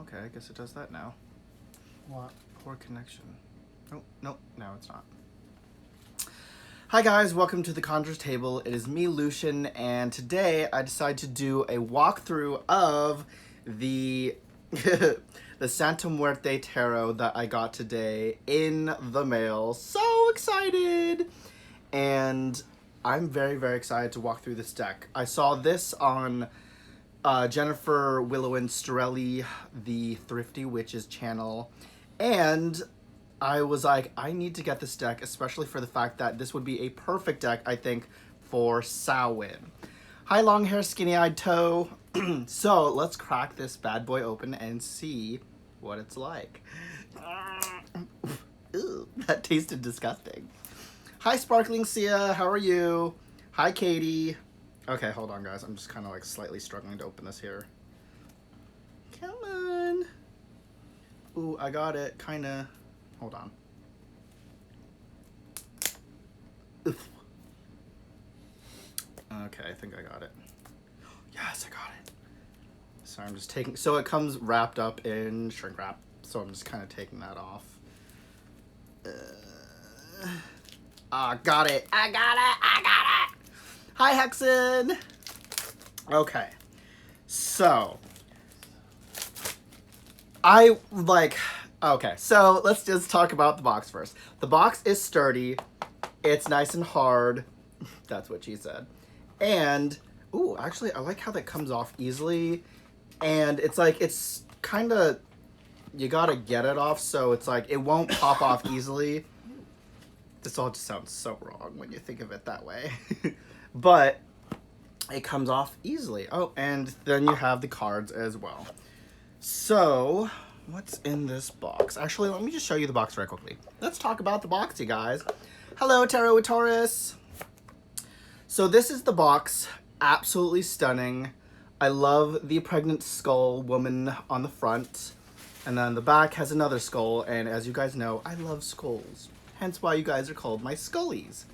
okay, I guess it does that now. What? Poor connection. Oh, no, now it's not. Hi guys, welcome to the Conjurer's Table. It is me, Lucian, and today I decided to do a walkthrough of the the Santa Muerte Tarot that I got today in the mail. So excited! And I'm very, very excited to walk through this deck. I saw this on Jennifer Willow and Storelli, the Thrifty Witches channel, and I was like, I need to get this deck, especially for the fact that this would be a perfect deck, I think, for Samhain. Hi, long hair, skinny-eyed toe. So let's crack this bad boy open and see what it's like. Ew, that tasted disgusting. Hi, Sparkling Sia, how are you? Hi, Katie. Okay, hold on, guys. I'm just kind of like slightly struggling to open this here. Come on. Ooh, I got it, kind of. Hold on. Oof. Okay, I think I got it. Yes, I got it. So I'm just taking, so it comes wrapped up in shrink wrap. So I'm just kind of taking that off. Got it. I got it. I got it. Hi, Hexen. Okay. So okay, so let's just talk about the box first. The box is sturdy. It's nice and hard. That's what she said. And, ooh, actually, I like how that comes off easily. And it's like, it's kind of, you gotta get it off, so it's like, it won't pop off easily. This all just sounds so wrong when you think of it that way. But it comes off easily. Oh, and then you have the cards as well. So, what's in this box? Actually, let me just show you the box very quickly. Let's talk about the box, you guys. Hello, Tarot with Taurus. So this is the box. Absolutely stunning. I love the pregnant skull woman on the front. And then the back has another skull. And as you guys know, I love skulls. Hence why you guys are called my Skullies.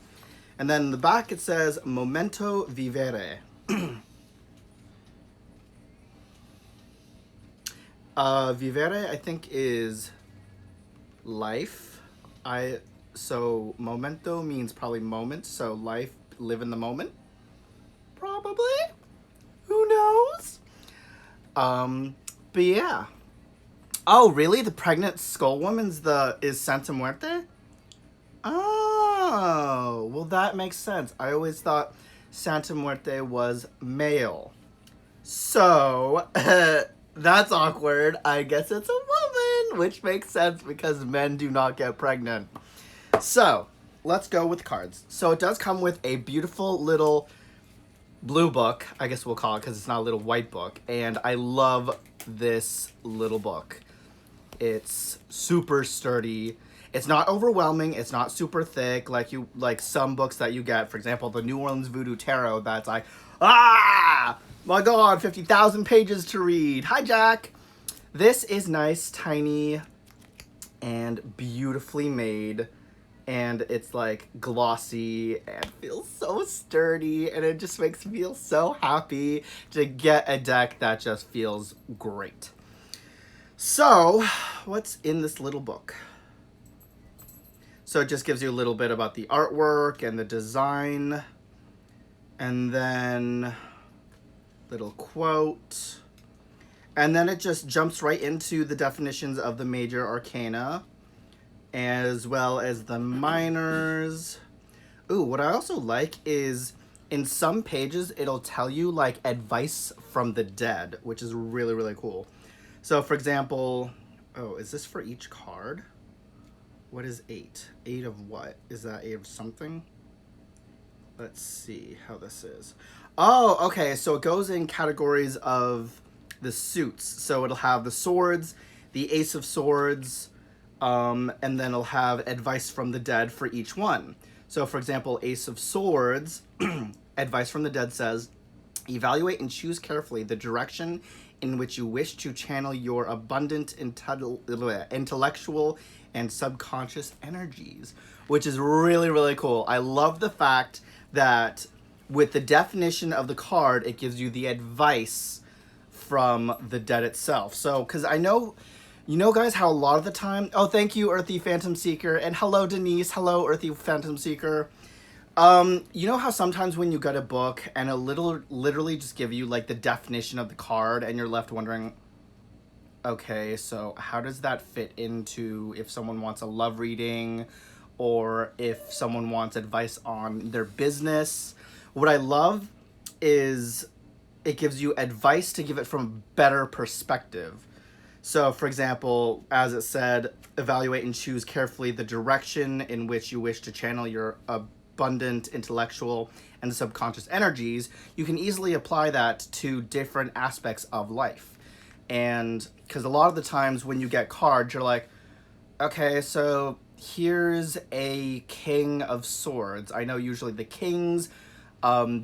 And then the back it says, Momento Vivere. Vivere, I think, is life. So momento means probably moment. So life, live in the moment. Probably. Who knows? But yeah. Oh, really? The pregnant skull woman's is Santa Muerte? Oh, well that makes sense. I always thought Santa Muerte was male. So, that's awkward. I guess it's a woman, which makes sense because men do not get pregnant. So, let's go with cards. So, it does come with a beautiful little blue book, I guess we'll call it, because it's not a little white book. And I love this little book. It's super sturdy. It's not overwhelming. It's not super thick like some books that you get. For example, the New Orleans Voodoo Tarot. That's like, my God, 50,000 pages to read. Hi, Jack. This is nice, tiny, and beautifully made. And it's like glossy and feels so sturdy. And it just makes me feel so happy to get a deck that just feels great. So, what's in this little book? So it just gives you a little bit about the artwork and the design. And then little quote. And then it just jumps right into the definitions of the major arcana, as well as the minors. Ooh, what I also like is in some pages, it'll tell you like advice from the dead, which is really, really cool. So for example, oh, is this for each card? What is 8? 8 of what? Is that 8 of something? Let's see how this is. Oh, okay, so it goes in categories of the suits. So it'll have the swords, the Ace of Swords, and then it'll have advice from the dead for each one. So for example, Ace of Swords, advice from the dead says, evaluate and choose carefully the direction in which you wish to channel your abundant intellectual and subconscious energies, which is really, really cool. I love the fact that with the definition of the card, it gives you the advice from the dead itself. So, because I know, you know, guys, how a lot of the time, oh, thank you, Earthy Phantom Seeker, and hello, Denise, hello, Earthy Phantom Seeker. You know how sometimes when you get a book and literally just give you like the definition of the card and you're left wondering, okay, so how does that fit into if someone wants a love reading or if someone wants advice on their business? What I love is it gives you advice to give it from a better perspective. So, for example, as it said, evaluate and choose carefully the direction in which you wish to channel your abundant intellectual and subconscious energies. You can easily apply that to different aspects of life. And because a lot of the times when you get cards, you're like, okay, so here's a King of Swords. I know usually the kings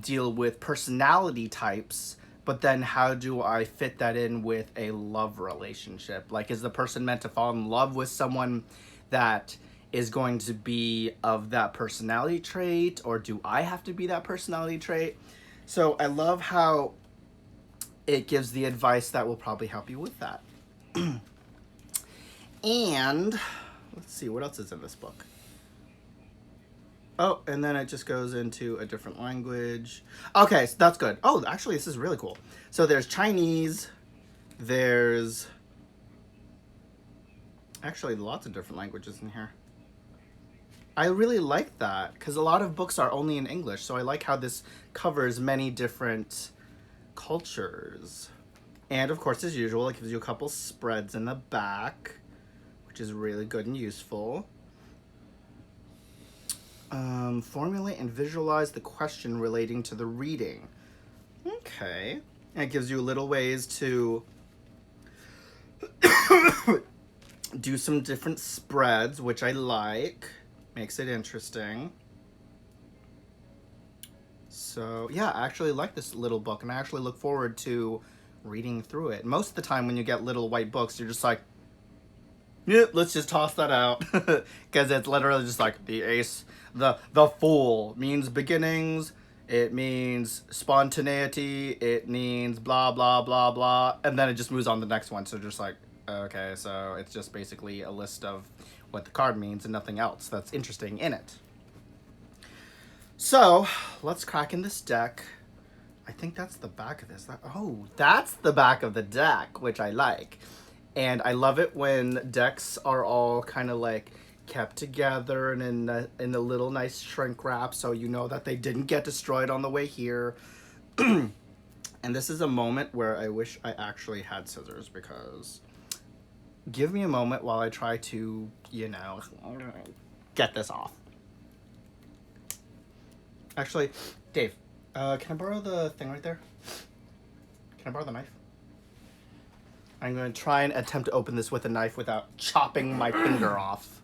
deal with personality types, but then how do I fit that in with a love relationship? Like, is the person meant to fall in love with someone that is going to be of that personality trait, or do I have to be that personality trait? So I love how it gives the advice that will probably help you with that. And let's see, what else is in this book? Oh, and then it just goes into a different language. Okay, so that's good. Oh, actually, this is really cool. So there's Chinese, there's actually lots of different languages in here. I really like that because a lot of books are only in English, so I like how this covers many different cultures. And of course, as usual, it gives you a couple spreads in the back, which is really good and useful. Formulate and visualize the question relating to the reading. Okay. And it gives you little ways to do some different spreads, which I like. Makes it interesting. So, yeah, I actually like this little book, and I actually look forward to reading through it. Most of the time when you get little white books, you're just like, yeah, let's just toss that out. Because it's literally just like the ace, the fool means beginnings, it means spontaneity, it means blah, blah, blah, blah. And then it just moves on to the next one. So just like, okay, so it's just basically a list of what the card means and nothing else that's interesting in it. So let's crack in this deck. I think that's the back of this. Oh, that's the back of the deck, which I like. And I love it when decks are all kind of like kept together and in a little nice shrink wrap, so you know that they didn't get destroyed on the way here. And this is a moment where I wish I actually had scissors, because give me a moment while I try to, you know, get this off. Actually, Dave, can I borrow the thing right there? Can I borrow the knife? I'm going to try and attempt to open this with a knife without chopping my finger off.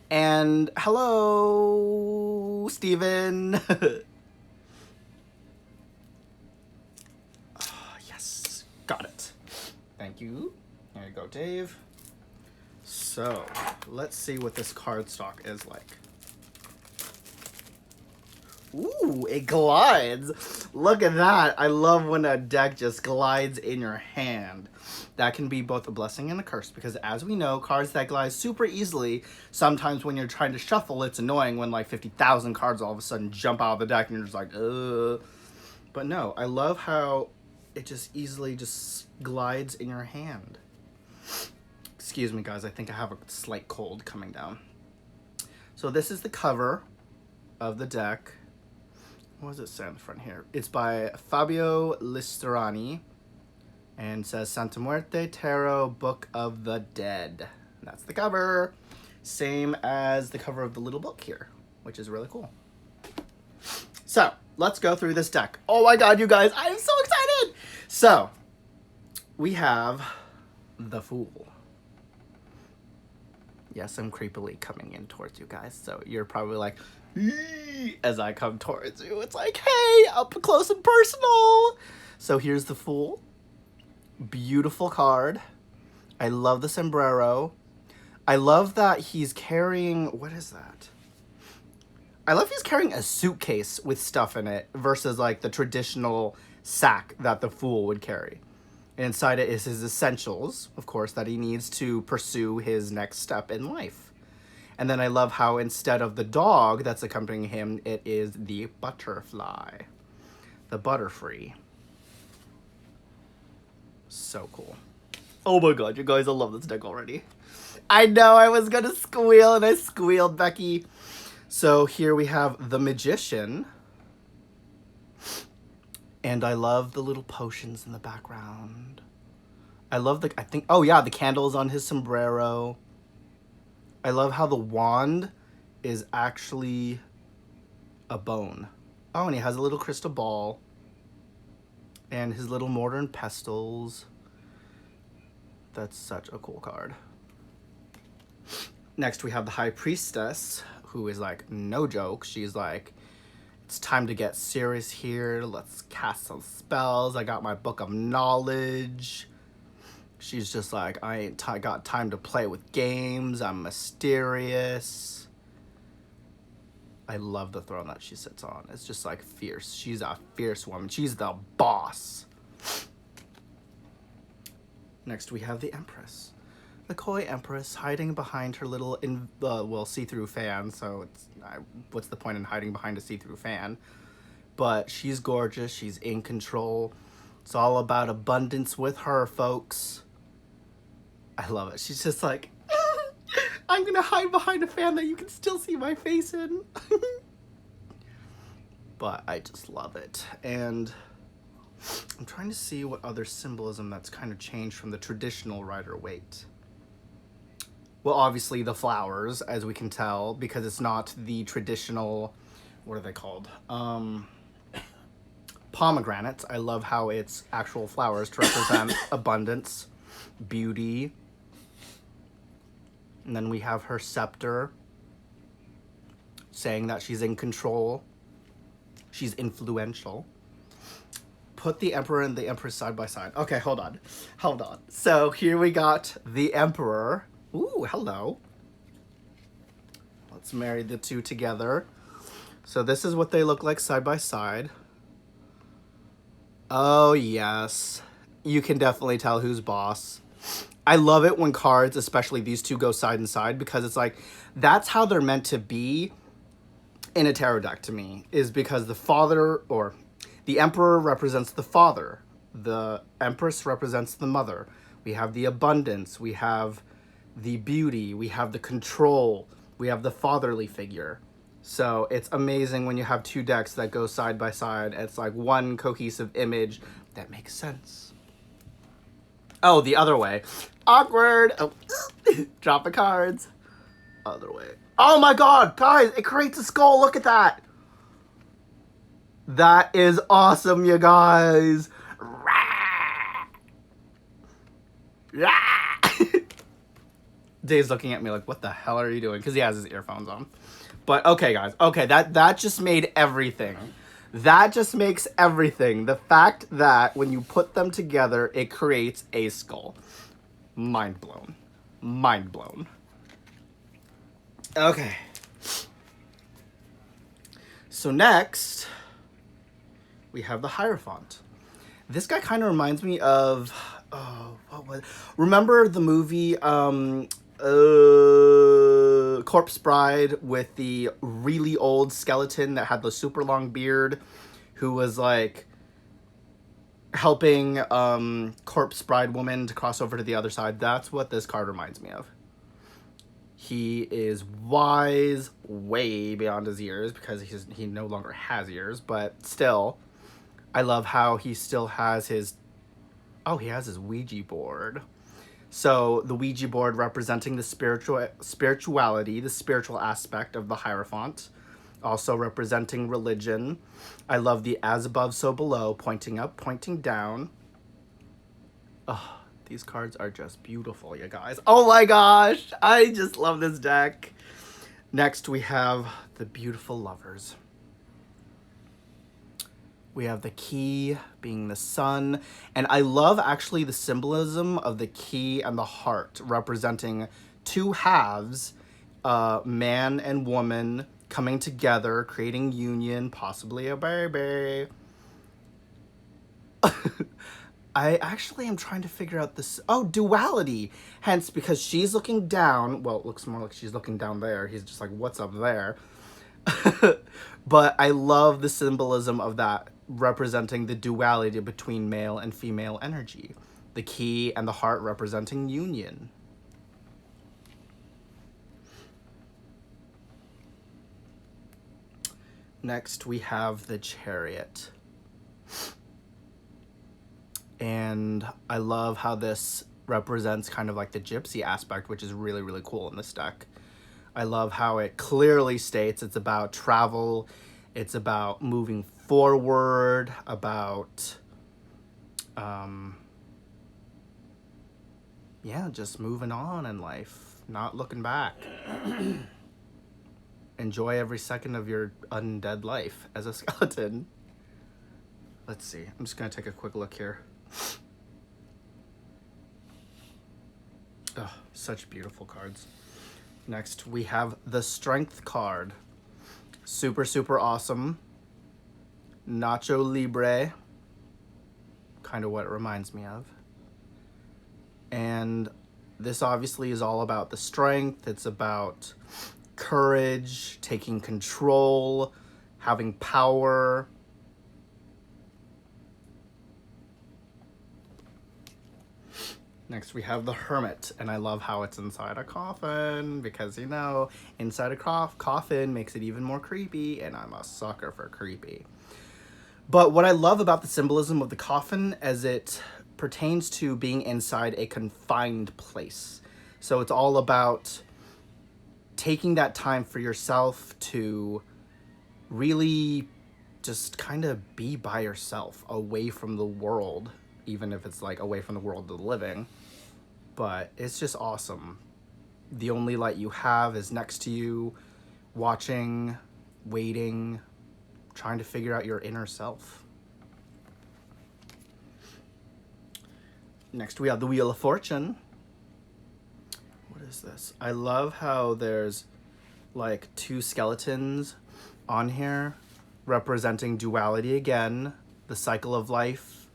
And hello, Steven. Yes, got it. Thank you. There you go, Dave. So, let's see what this cardstock is like. Ooh, it glides. Look at that. I love when a deck just glides in your hand. That can be both a blessing and a curse, because as we know, cards that glide super easily, sometimes when you're trying to shuffle, it's annoying when like 50,000 cards all of a sudden jump out of the deck and you're just like, ugh. But no, I love how it just easily just glides in your hand. Excuse me, guys. I think I have a slight cold coming down. So this is the cover of the deck. What does it say on the front here? It's by Fabio Listerani and says Santa Muerte Tarot, Book of the Dead. And that's the cover. Same as the cover of the little book here, which is really cool. So, let's go through this deck. Oh my god, you guys, I'm so excited! So, we have the Fool. Yes, I'm creepily coming in towards you guys, so you're probably like, as I come towards you, it's like, hey, up close and personal. So here's the Fool. Beautiful card. I love the sombrero. I love that he's carrying, what is that? I love he's carrying a suitcase with stuff in it versus like the traditional sack that the Fool would carry. And inside it is his essentials, of course, that he needs to pursue his next step in life. And then I love how instead of the dog that's accompanying him, it is the butterfly. The Butterfree. So cool. Oh my god, you guys, I love this deck already. I know I was gonna squeal, and I squealed, Becky. So here we have the Magician. And I love the little potions in the background. I love the, oh yeah, the candles on his sombrero. I love how the wand is actually a bone. Oh, and he has a little crystal ball. And his little mortar and pestles. That's such a cool card. Next, we have the High Priestess, who is like, no joke. She's like, it's time to get serious here. Let's cast some spells. I got my book of knowledge. She's just like, I ain't got time to play with games. I'm mysterious. I love the throne that she sits on. It's just like fierce. She's a fierce woman. She's the boss. Next, we have the Empress. The coy Empress hiding behind her little, see-through fan. So it's what's the point in hiding behind a see-through fan? But she's gorgeous. She's in control. It's all about abundance with her, folks. I love it. She's just like, I'm going to hide behind a fan that you can still see my face in. But I just love it. And I'm trying to see what other symbolism that's kind of changed from the traditional Rider-Waite. Well, obviously the flowers, as we can tell, because it's not the traditional, what are they called? Pomegranates. I love how it's actual flowers to represent abundance, beauty. And then we have her scepter, saying that she's in control. She's influential. Put the Emperor and the Empress side by side. Okay, hold on. Hold on. So here we got the Emperor. Ooh, hello. Let's marry the two together. So this is what they look like side by side. Oh, yes. You can definitely tell who's boss. I love it when cards, especially these two, go side and side, because it's like, that's how they're meant to be in a tarot deck to me, is because the father, or the Emperor represents the father. The Empress represents the mother. We have the abundance. We have the beauty, we have the control, we have the fatherly figure. So it's amazing when you have two decks that go side by side. It's like one cohesive image that makes sense. Oh, the other way. Awkward. Oh, drop the cards. Other way. Oh my god, guys, it creates a skull. Look at that. That is awesome, you guys. Dave's looking at me like, what the hell are you doing? Because he has his earphones on. But okay, guys. Okay, that just made everything. That just makes everything. The fact that when you put them together, it creates a skull. Mind blown. Mind blown. Okay. So next, we have the Hierophant. This guy kind of reminds me of... Oh, what was... Remember the movie... Corpse Bride with the really old skeleton that had the super long beard, who was like helping Corpse Bride woman to cross over to the other side. That's what this card reminds me of. He is wise way beyond his years because he no longer has ears, but still, I love how he still has his... Oh, he has his Ouija board. So the Ouija board representing the spirituality, the spiritual aspect of the Hierophant, also representing religion. I love the as above, so below, pointing up, pointing down. Oh, these cards are just beautiful, you guys. Oh my gosh, I just love this deck. Next, we have the beautiful Lovers. We have the key being the sun. And I love actually the symbolism of the key and the heart representing two halves, man and woman coming together, creating union, possibly a baby. I actually am trying to figure out this. Oh, duality. Hence, because she's looking down. Well, it looks more like she's looking down there. He's just like, what's up there? But I love the symbolism of that, representing the duality between male and female energy. The key and the heart representing union. Next, we have the Chariot. And I love how this represents kind of like the gypsy aspect, which is really, really cool in this deck. I love how it clearly states it's about travel, it's about moving forward, about, yeah, just moving on in life, not looking back. Enjoy every second of your undead life as a skeleton. Let's see. I'm just going to take a quick look here. Oh, such beautiful cards. Next, we have the Strength card. Super, super awesome. Nacho Libre. Kind of what it reminds me of. And this obviously is all about the strength. It's about courage, taking control, having power. Next we have the Hermit, and I love how it's inside a coffin because, you know, inside a coffin makes it even more creepy, and I'm a sucker for creepy. But what I love about the symbolism of the coffin as it pertains to being inside a confined place. So it's all about taking that time for yourself to really just kind of be by yourself, away from the world, even if it's like away from the world of the living. But it's just awesome. The only light you have is next to you, watching, waiting, trying to figure out your inner self. Next we have the Wheel of Fortune. What is this? I love how there's like two skeletons on here representing duality again, the cycle of life,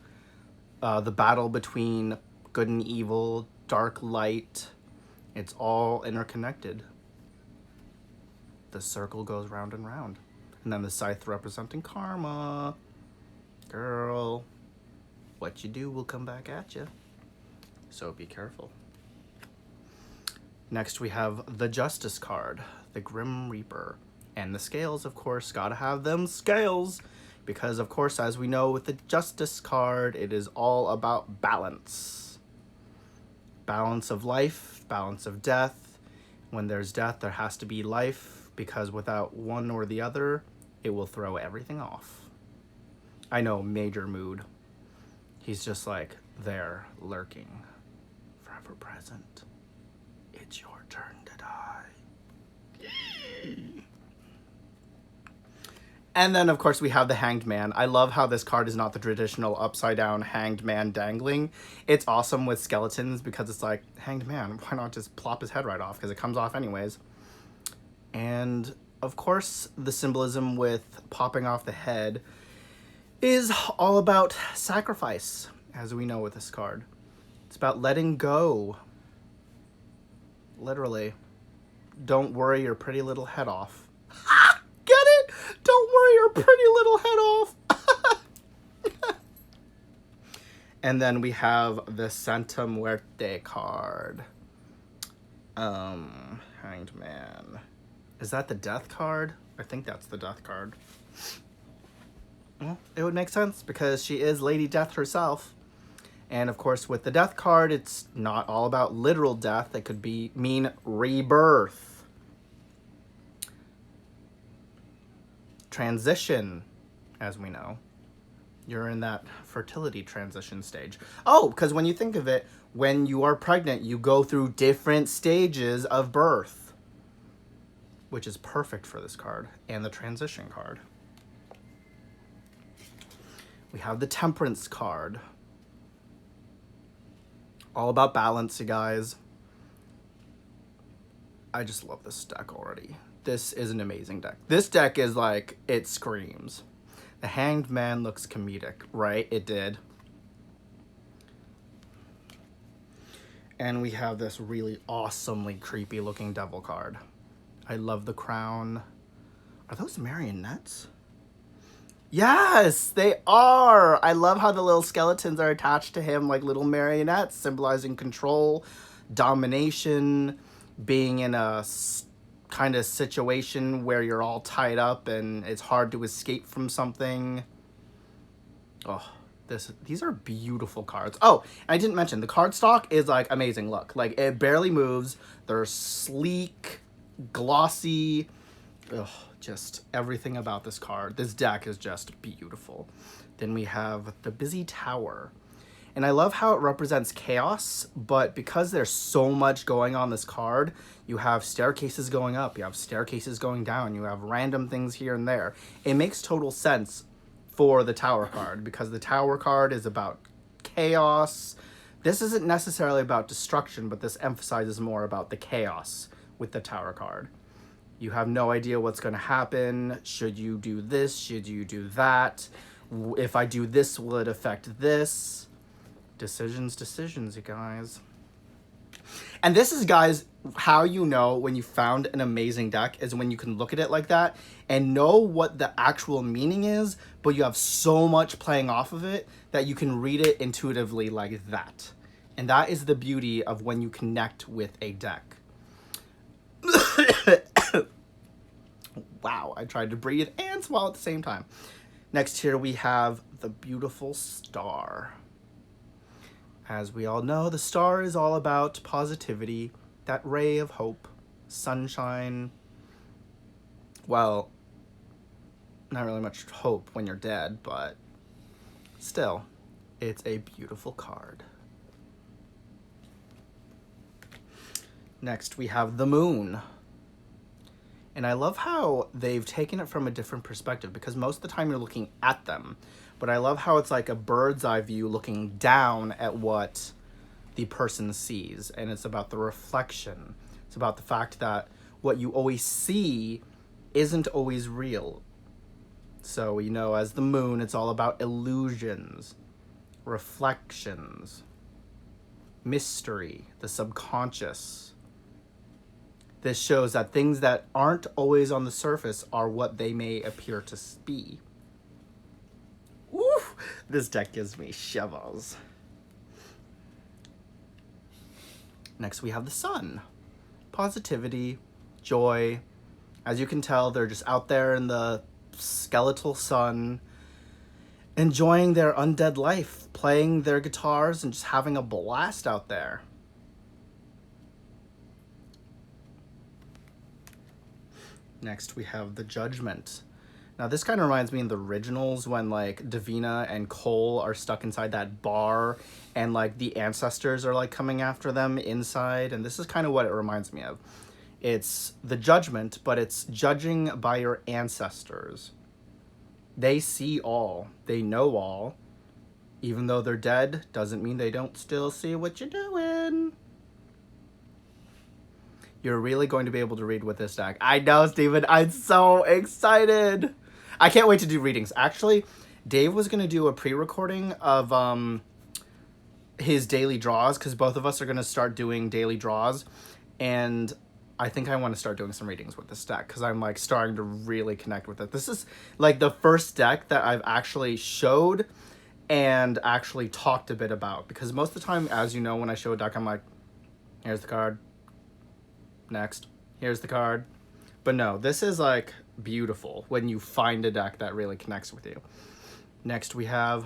the battle between good and evil, dark, light. It's all interconnected. The circle goes round and round. And then the scythe representing karma. Girl, what you do will come back at you. So be careful. Next we have the Justice card, the Grim Reaper. And the scales, of course, gotta have them scales. Because, of course, as we know with the Justice card, it is all about balance. Balance of life, balance of death. When there's death, there has to be life, because without one or the other, it will throw everything off. I know, major mood. He's just like there, lurking, forever present. It's your turn to die. And then, of course, we have the Hanged Man. I love how this card is not the traditional upside-down Hanged Man dangling. It's awesome with skeletons because it's like, Hanged Man, why not just plop his head right off? Because it comes off anyways. And, of course, the symbolism with popping off the head is all about sacrifice, as we know with this card. It's about letting go. Literally. Don't worry your pretty little head off. Get it? Don't worry your pretty little head off. And then we have the Santa Muerte card. Hanged Man. Is that the Death card? I think that's the Death card. Well, it would make sense because she is Lady Death herself. And of course, with the Death card, it's not all about literal death. It could mean rebirth. Transition, as we know. You're in that fertility transition stage. Oh, because when you think of it, when you are pregnant, you go through different stages of birth, which is perfect for this card and the transition card. We have the Temperance card. All about balance, you guys. I just love this deck already. This is an amazing deck. This deck is like, it screams. The Hanged Man looks comedic, right? It did. And we have this really awesomely creepy looking devil card. I love the crown. Are those marionettes? Yes, they are. I love how the little skeletons are attached to him like little marionettes, symbolizing control, domination, being in a kind of situation where you're all tied up and it's hard to escape from something. Oh, these are beautiful cards. Oh, I didn't mention the card stock is like amazing. Look, like it barely moves. They're sleek, glossy. Ugh, just everything about this card. This deck is just beautiful. Then we have the Busy Tower. And I love how it represents chaos, but because there's so much going on this card, you have staircases going up, you have staircases going down, you have random things here and there. It makes total sense for the Tower card, because the Tower card is about chaos. This isn't necessarily about destruction, but this emphasizes more about the chaos with the Tower card. You have no idea what's going to happen. Should you do this? Should you do that? If I do this, will it affect this? Decisions, you guys. And this is, guys, how you know when you found an amazing deck is when you can look at it like that and know what the actual meaning is, but you have so much playing off of it that you can read it intuitively like that. And that is the beauty of when you connect with a deck. Wow, I tried to breathe and swallow at the same time. Next here we have the beautiful Star. As we all know, the Star is all about positivity, that ray of hope, sunshine. Well, not really much hope when you're dead, but still, it's a beautiful card. Next, we have the Moon. And I love how they've taken it from a different perspective, because most of the time you're looking at them. But I love how it's like a bird's eye view looking down at what the person sees. And it's about the reflection. It's about the fact that what you always see isn't always real. So, you know, as the moon, it's all about illusions, reflections, mystery, the subconscious. This shows that things that aren't always on the surface are what they may appear to be. Woo! This deck gives me shivers. Next, we have the Sun. Positivity, joy. As you can tell, they're just out there in the skeletal sun, enjoying their undead life, playing their guitars, and just having a blast out there. Next, we have the Judgment. Now, this kind of reminds me of the originals when, like, Davina and Cole are stuck inside that bar and, like, the ancestors are, like, coming after them inside. And this is kind of what it reminds me of. It's the Judgment, but it's judging by your ancestors. They see all. They know all. Even though they're dead, doesn't mean they don't still see what you're doing. You're really going to be able to read with this deck. I know, Steven. I'm so excited. I can't wait to do readings. Actually, Dave was going to do a pre-recording of his daily draws, because both of us are going to start doing daily draws. And I think I want to start doing some readings with this deck, because I'm like starting to really connect with it. This is like the first deck that I've actually showed and actually talked a bit about. Because most of the time, as you know, when I show a deck, I'm like, here's the card. Next, here's the card. But no, this is like beautiful when you find a deck that really connects with you. Next, we have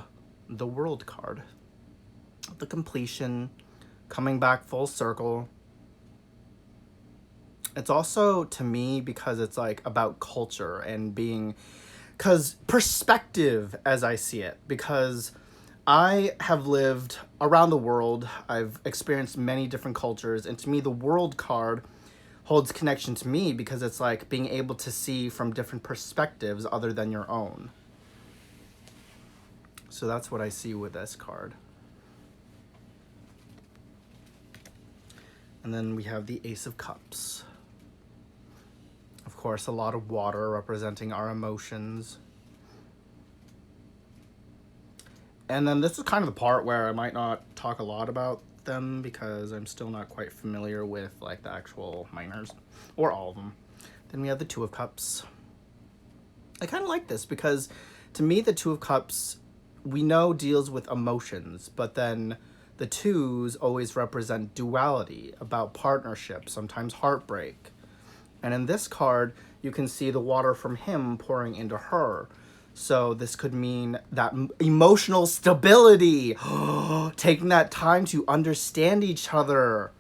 the World card. The completion, coming back full circle. It's also, to me, because it's like about culture and being, because perspective as I see it, because I have lived around the world. I've experienced many different cultures, and to me, the World card holds connection to me because it's like being able to see from different perspectives other than your own. So that's what I see with this card. And then we have the Ace of Cups. Of course, a lot of water representing our emotions. And then this is kind of the part where I might not talk a lot about them because I'm still not quite familiar with like the actual minors or all of them. Then we have the Two of Cups. I kind of like this because to me the Two of Cups we know deals with emotions, but then the twos always represent duality, about partnership, sometimes heartbreak. And in this card, you can see the water from him pouring into her. So this could mean that emotional stability, taking that time to understand each other,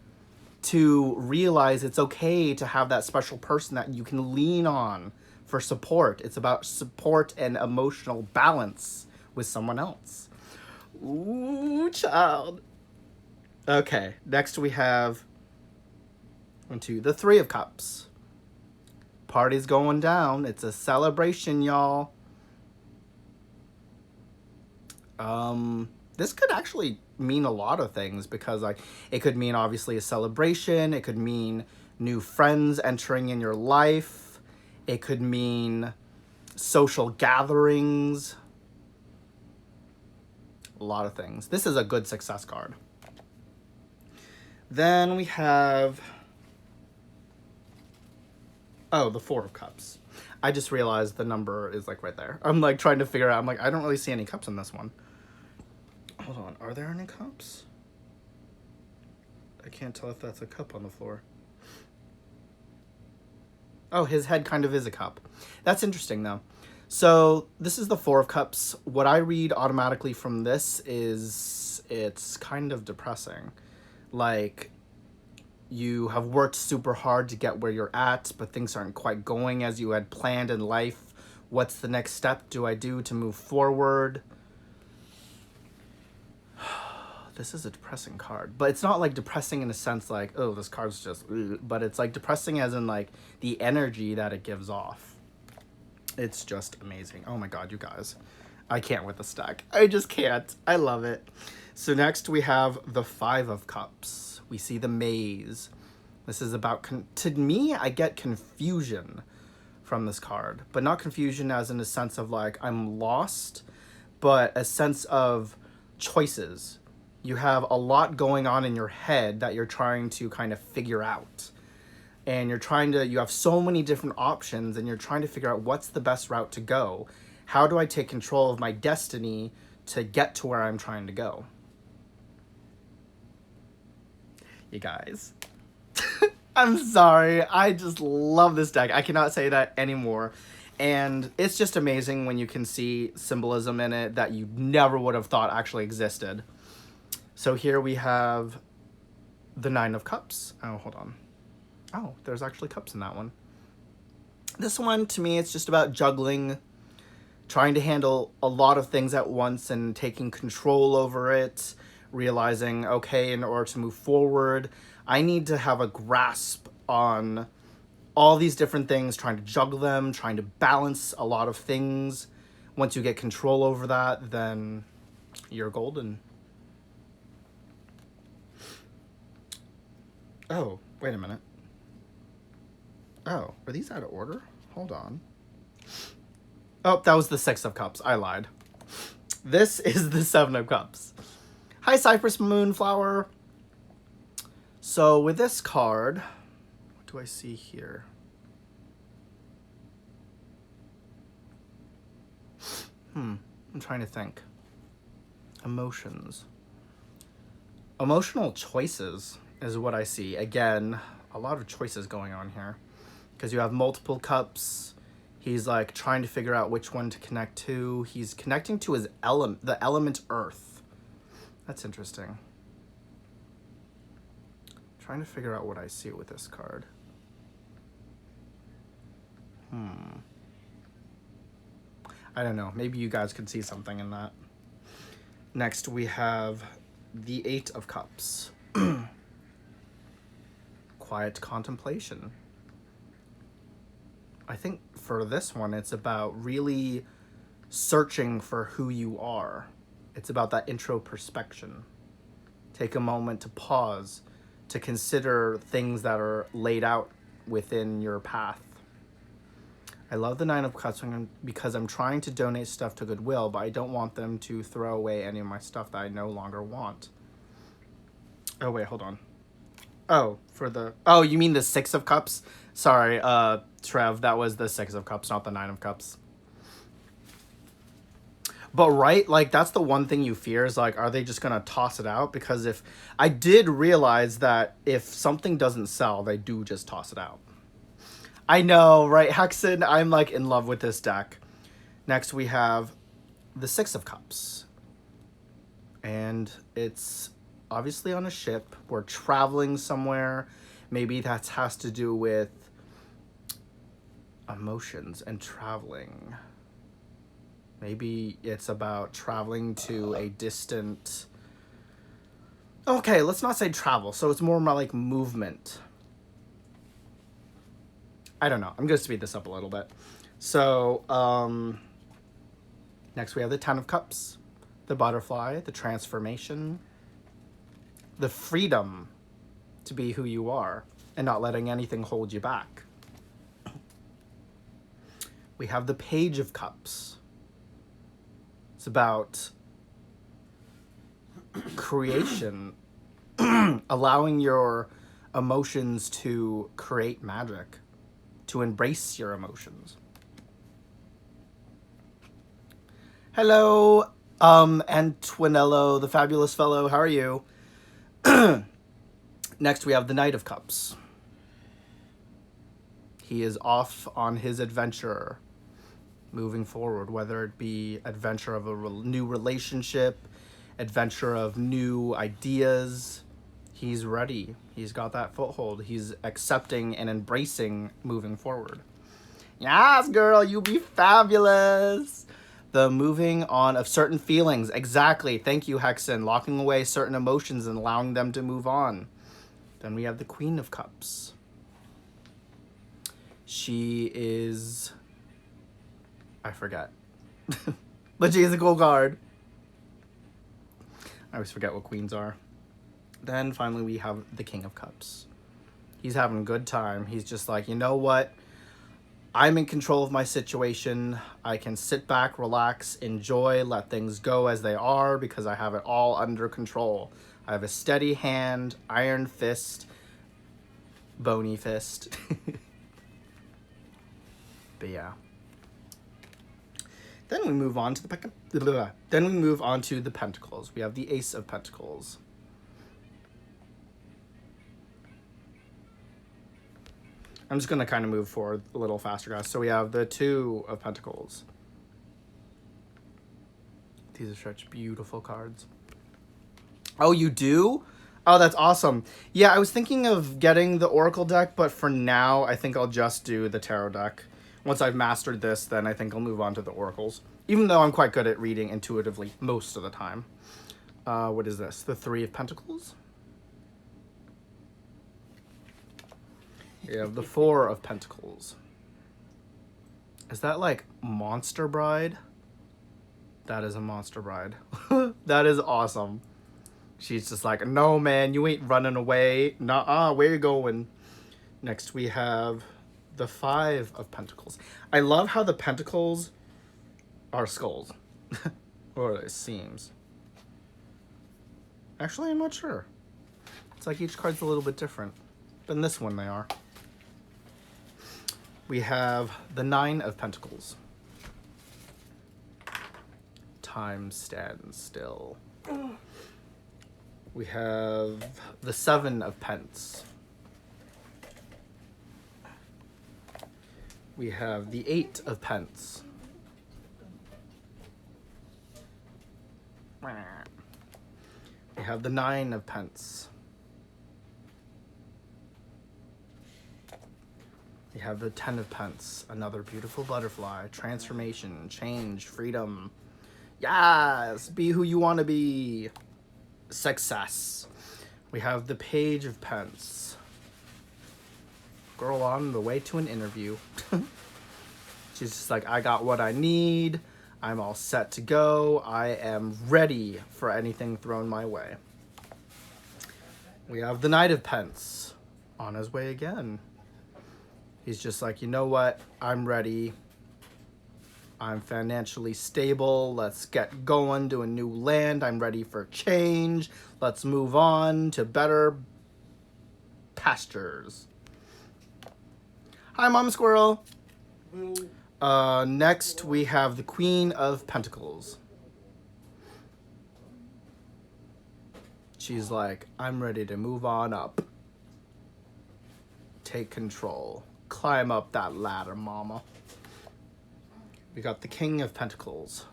to realize it's okay to have that special person that you can lean on for support. It's about support and emotional balance with someone else. Ooh, child. Okay, next we have the Three of Cups. Party's going down. It's a celebration, y'all. This could actually mean a lot of things because like it could mean obviously a celebration. It could mean new friends entering in your life. It could mean social gatherings. A lot of things. This is a good success card. Then we have, oh, the Four of Cups. I just realized the number is like right there. I'm like trying to figure out, I'm like, I don't really see any cups in this one. Hold on, are there any cups? I can't tell if that's a cup on the floor. Oh, his head kind of is a cup. That's interesting though. So this is the Four of Cups. What I read automatically from this is it's kind of depressing. Like, you have worked super hard to get where you're at, but things aren't quite going as you had planned in life. What's the next step do I do to move forward? This is a depressing card, but it's not like depressing in a sense like, oh, this card's just, but it's like depressing as in like the energy that it gives off. It's just amazing. Oh my God, you guys. I can't with the stack. I just can't. I love it. So next we have the Five of Cups. We see the maze. This is about, to me, I get confusion from this card, but not confusion as in a sense of like, I'm lost, but a sense of choices. You have a lot going on in your head that you're trying to kind of figure out. And you have so many different options and you're trying to figure out what's the best route to go. How do I take control of my destiny to get to where I'm trying to go? You guys. I'm sorry. I just love this deck. I cannot say that anymore. And it's just amazing when you can see symbolism in it that you never would have thought actually existed. So here we have the Nine of Cups. Oh, hold on. Oh, there's actually cups in that one. This one, to me, it's just about juggling, trying to handle a lot of things at once and taking control over it, realizing, okay, in order to move forward, I need to have a grasp on all these different things, trying to juggle them, trying to balance a lot of things. Once you get control over that, then you're golden. Oh, wait a minute. Oh, are these out of order? Hold on. Oh, that was the Six of Cups. I lied. This is the Seven of Cups. Hi, Cypress Moonflower. So with this card, what do I see here? I'm trying to think. Emotions. Emotional choices is what I see. Again, a lot of choices going on here. Because you have multiple cups. He's like trying to figure out which one to connect to. He's connecting to his the element Earth. That's interesting. Trying to figure out what I see with this card. I don't know. Maybe you guys could see something in that. Next, we have the Eight of Cups. Quiet contemplation. I think for this one, it's about really searching for who you are. It's about that introspection. Take a moment to pause, to consider things that are laid out within your path. I love the Nine of Cups because I'm trying to donate stuff to Goodwill, but I don't want them to throw away any of my stuff that I no longer want. Oh, wait, hold on. Oh, for the... Oh, you mean the Six of Cups? Sorry, Trev, that was the Six of Cups, not the Nine of Cups. But right, like, that's the one thing you fear is, like, are they just gonna toss it out? Because if... I did realize that if something doesn't sell, they do just toss it out. I know, right, Hexen? I'm, like, in love with this deck. Next, we have the Six of Cups. And it's obviously on a ship. We're traveling somewhere. Maybe that has to do with emotions and traveling. Maybe it's about traveling to a distant... Okay, let's not say travel. So it's more like movement. I don't know. I'm going to speed this up a little bit. So, next we have the Ten of Cups. The butterfly, the transformation, the freedom to be who you are and not letting anything hold you back. We have the Page of Cups. It's about creation, allowing your emotions to create magic, to embrace your emotions. Hello, Antonello, the fabulous fellow. How are you? Next, we have the Knight of Cups. He is off on his adventure, moving forward, whether it be adventure of a new relationship, adventure of new ideas. He's ready. He's got that foothold. He's accepting and embracing moving forward. Yes, girl, you be fabulous. The moving on of certain feelings. Exactly. Thank you, Hexen. Locking away certain emotions and allowing them to move on. Then we have the Queen of Cups. She is... I forget. But she's a cool card. I always forget what queens are. Then finally we have the King of Cups. He's having a good time. He's just like, you know what? I'm in control of my situation. I can sit back, relax, enjoy, let things go as they are because I have it all under control. I have a steady hand, iron fist, bony fist. But yeah. Then we move on to the Pentacles. We have the Ace of Pentacles. I'm just going to kind of move forward a little faster, guys. So we have the Two of Pentacles. These are such beautiful cards. Oh, you do? Oh, that's awesome. Yeah, I was thinking of getting the Oracle deck, but for now, I think I'll just do the Tarot deck. Once I've mastered this, then I think I'll move on to the Oracles. Even though I'm quite good at reading intuitively most of the time. What is this? The Three of Pentacles? We have the Four of Pentacles. Is that like Monster Bride? That is a Monster Bride. That is awesome. She's just like, no, man, you ain't running away. Nuh-uh, where you going? Next, we have the Five of Pentacles. I love how the pentacles are skulls. Or it seems. Actually, I'm not sure. It's like each card's a little bit different. But in this one, they are. We have the Nine of Pentacles. Time stands still. We have the Seven of Pence. We have the Eight of Pence. We have the Nine of Pence. We have the Ten of Pence, another beautiful butterfly, transformation, change, freedom. Yes, be who you want to be. Success. We have the Page of Pence. Girl on the way to an interview. She's just like, I got what I need. I'm all set to go. I am ready for anything thrown my way. We have the Knight of Pence on his way again. He's just like, you know what? I'm ready. I'm financially stable. Let's get going to a new land. I'm ready for change. Let's move on to better pastures. Hi, Mom Squirrel. Next, we have the Queen of Pentacles. She's like, I'm ready to move on up. Take control. Climb up that ladder, mama. We got the King of Pentacles.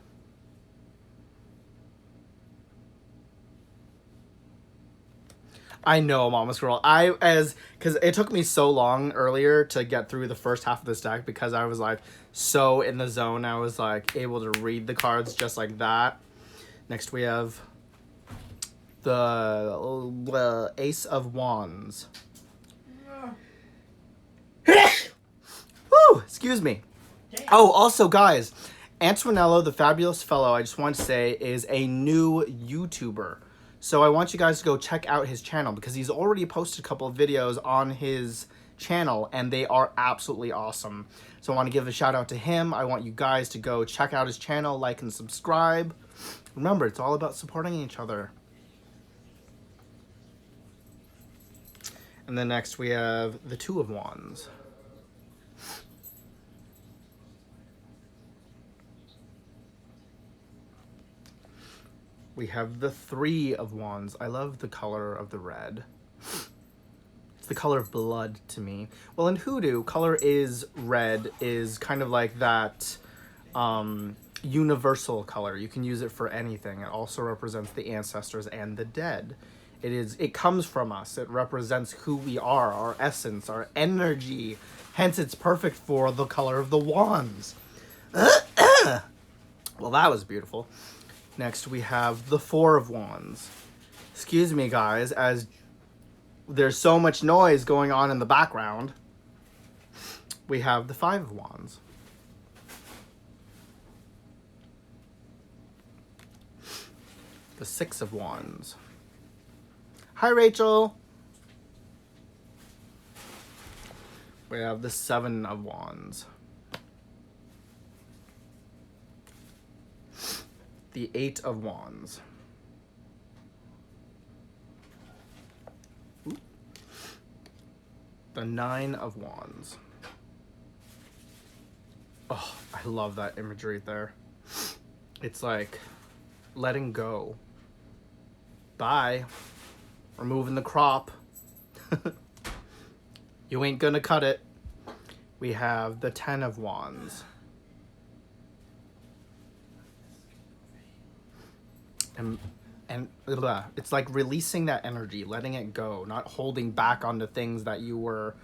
I know, Mama Squirrel. Because it took me so long earlier to get through the first half of this deck because I was like so in the zone. I was like able to read the cards just like that. Next we have the Ace of Wands. Woo! Excuse me. Oh, also, guys, Antonello, the Fabulous Fellow, I just want to say, is a new YouTuber. So I want you guys to go check out his channel because he's already posted a couple of videos on his channel and they are absolutely awesome. So I want to give a shout out to him. I want you guys to go check out his channel, like and subscribe. Remember, it's all about supporting each other. And then next we have the Two of Wands. We have the Three of Wands. I love the color of the red. It's the color of blood to me. Well, in Hoodoo, color is red, is kind of like that universal color. You can use it for anything. It also represents the ancestors and the dead. It comes from us. It represents who we are, our essence, our energy. Hence, it's perfect for the color of the wands. Well, that was beautiful. Next, we have the Four of Wands. Excuse me, guys, as there's so much noise going on in the background. We have the Five of Wands. The Six of Wands. Hi, Rachel. We have the Seven of Wands. The Eight of Wands. Ooh. The Nine of Wands. Oh, I love that imagery there. It's like letting go. Bye. Removing the crop. You ain't gonna cut it. We have the Ten of Wands. And it's like releasing that energy, letting it go, not holding back onto things that you were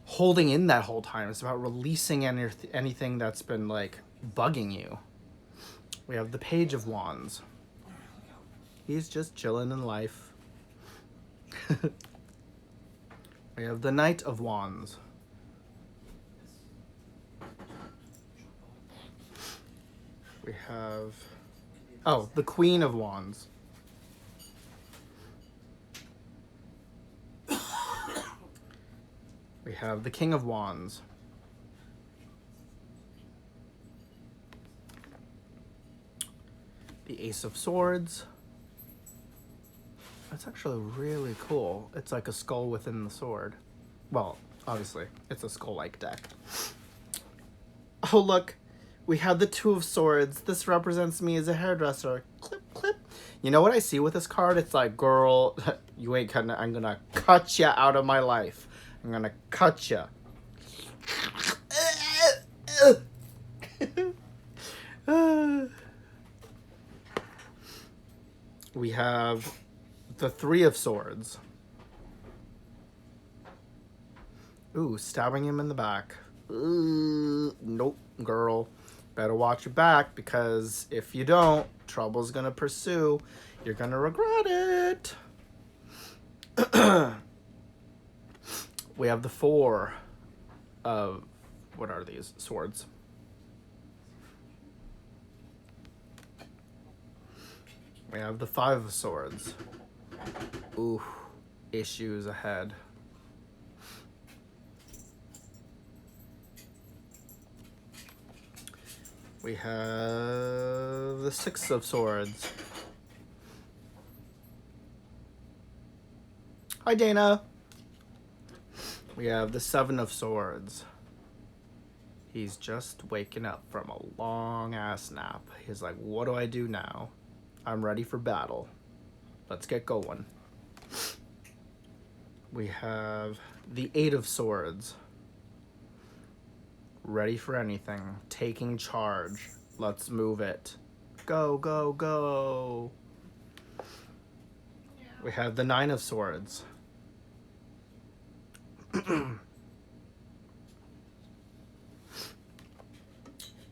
holding in that whole time. It's about releasing anything that's been like bugging you. We have the Page of Wands. He's just chilling in life. We have the Knight of Wands. We have the Queen of Wands. We have the King of Wands. The Ace of Swords. That's actually really cool. It's like a skull within the sword. Well, obviously, it's a skull-like deck. Oh, look. We have the Two of Swords. This represents me as a hairdresser. Clip, clip. You know what I see with this card? It's like, girl, you ain't gonna, I'm gonna cut ya out of my life. I'm gonna cut ya. We have the Three of Swords. Ooh, stabbing him in the back. Nope, girl. Better watch your back because if you don't, trouble's gonna pursue. You're gonna regret it. We have the Four of, what are these? Swords. We have the Five of Swords. Ooh, issues ahead. We have the Six of Swords. Hi, Dana. We have the Seven of Swords. He's just waking up from a long-ass nap. He's like, what do I do now? I'm ready for battle. Let's get going. We have the Eight of Swords. Ready for anything. Taking charge. Let's move it. Go, go, go. Yeah. We have the Nine of Swords.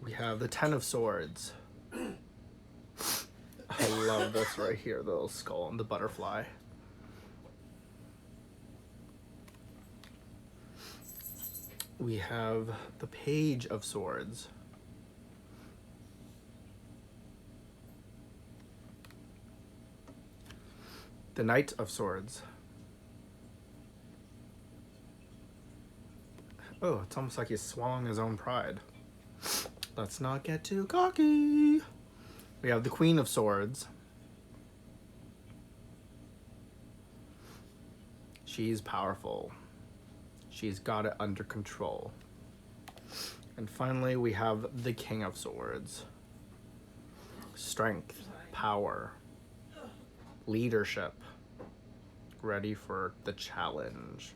We have the Ten of Swords. I love this right here, the little skull and the butterfly. We have the Page of Swords. The Knight of Swords. Oh, it's almost like he's swallowing his own pride. Let's not get too cocky. We have the Queen of Swords. She's powerful. She's got it under control. And finally, we have the King of Swords. Strength, power, leadership. Ready for the challenge.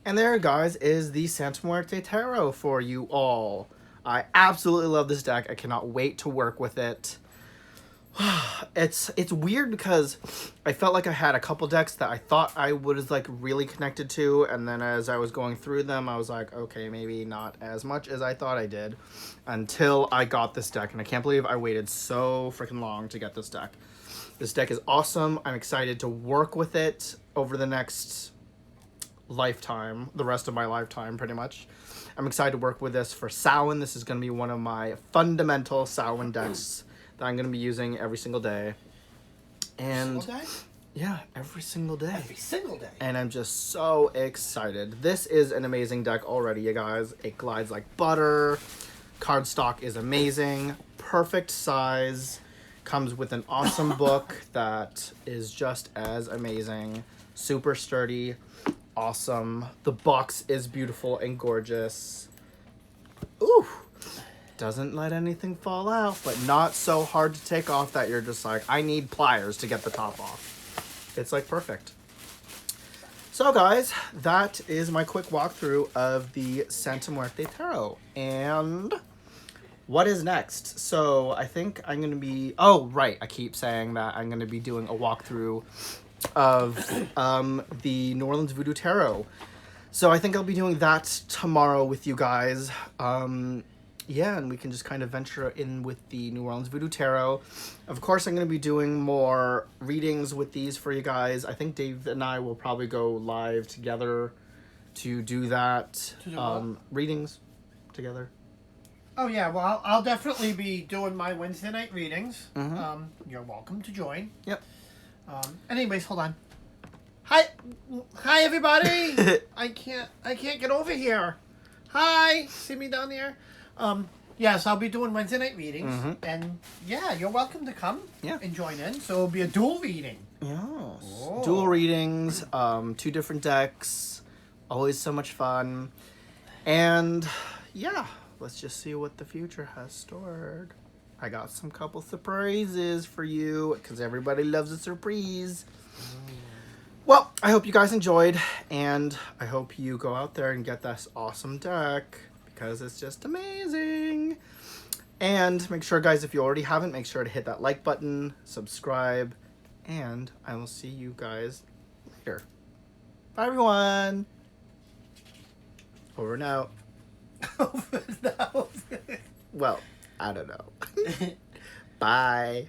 And there, guys, is the Santa Muerte Tarot for you all. I absolutely love this deck. I cannot wait to work with it. It's weird because I felt like I had a couple decks that I thought I was like really connected to, and then as I was going through them, I was like, okay, maybe not as much as I thought I did, until I got this deck, and I can't believe I waited so freaking long to get this deck. This deck is awesome. I'm excited to work with it over the next lifetime, the rest of my lifetime, pretty much. I'm excited to work with this for Samhain. This is going to be one of my fundamental Samhain decks that I'm going to be using every single day. And single day? Yeah, every single day. Every single day. And I'm just so excited. This is an amazing deck already, you guys. It glides like butter. Cardstock is amazing. Perfect size. Comes with an awesome book that is just as amazing. Super sturdy. Awesome. The box is beautiful and gorgeous. Ooh. Doesn't let anything fall out, but not so hard to take off that you're just like, I need pliers to get the top off. It's like perfect. So guys, that is my quick walkthrough of the Santa Muerte Tarot. And what is next? So I think I'm going to be, oh, right. I keep saying that I'm going to be doing a walkthrough of the New Orleans Voodoo Tarot. So I think I'll be doing that tomorrow with you guys. Yeah, and we can just kind of venture in with the New Orleans Voodoo Tarot. Of course, I'm going to be doing more readings with these for you guys. I think Dave and I will probably go live together to do that. To do readings together. Oh, yeah. Well, I'll definitely be doing my Wednesday night readings. Mm-hmm. You're welcome to join. Yep. Anyways, hold on. Hi, everybody. I can't get over here. Hi, see me down there. Yes, I'll be doing Wednesday night readings, and yeah, you're welcome to come and join in. So it'll be a dual reading. Yes. Oh. Dual readings, 2 different decks, always so much fun. And yeah, let's just see what the future has stored. I got some couple surprises for you because everybody loves a surprise. Well, I hope you guys enjoyed, and I hope you go out there and get this awesome deck because it's just amazing. And make sure, guys, if you already haven't, make sure to hit that like button, subscribe, and I will see you guys later. Bye, everyone. Over and out. Over and out. Well, I don't know. Bye.